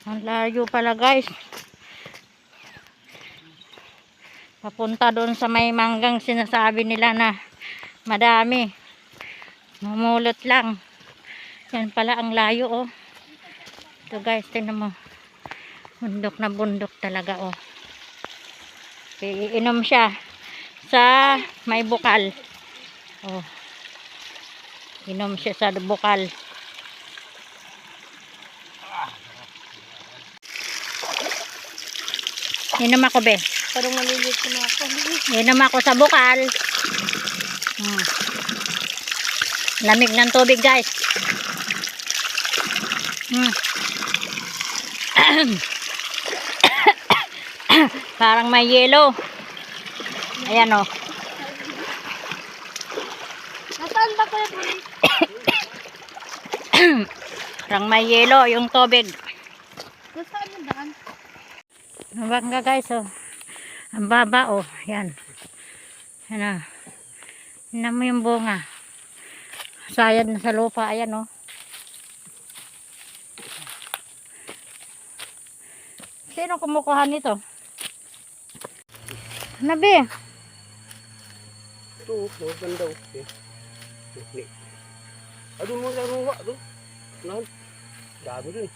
Ang layo pala guys. Papunta doon sa may manggang sinasabi nila na madami. Mamulot lang. Yan pala ang layo oh. Ito guys, tingnan mo. Bundok na bundok talaga oh. Iinom siya sa may bukal. Oh. Inom siya sa bukal. Inom ako be. Parang malilit na ako. Inom ako sa bukal. Lamig ng tubig guys. Parang may yelo. Ayan o. Nasaan ba kayo? Parang may yelo yung tubig. Nasaan yung daan? Nabangga guys o. Ang baba o. Yan. Yan o. Tignan mo yung bunga. Sayad na sa lupa. Ayan o. Sino kumukuha nito? Nabi. Ito, ganda o. Aduh mo sa ruwa. Nahan. Dami dun.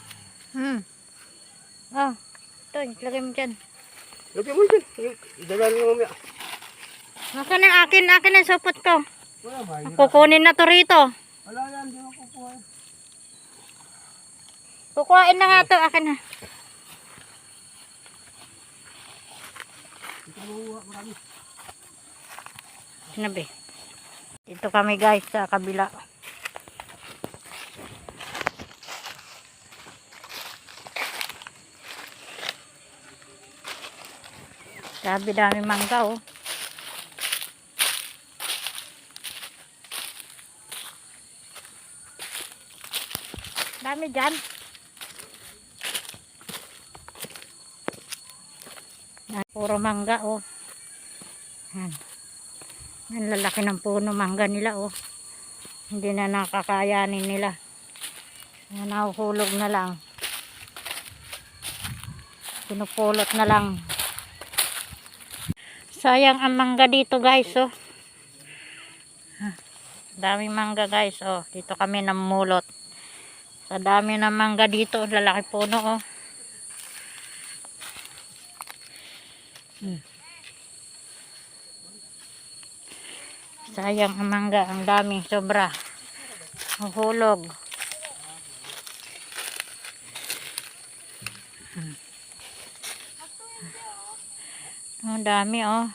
Oh. Ito. Lagay mo dyan. Lagyan mo dyan. Idala nyo mamaya. Nasaan ang akin? Akin ang supot ko. Wala ba? Kukunin na to rito. Wala yan. Di mo kukuha. Kukuhain na nga to. Akin na. Nabi. Dito kami guys sa kabila. Sabi dami mangga oh. Dami dyan. Puro mangga oh. Yan. Ang lalaki ng puno mangga nila oh. Hindi na nakakayanin nila. Nahuhulog na lang. Pinupulot na lang. Sayang ang mangga dito guys oh. Daming mangga guys oh. Dito kami namulot. Sa dami ng mangga dito, lalaki puno oh. Sayang ang mangga, ang daming sobra. Hulog. Ang dami oh.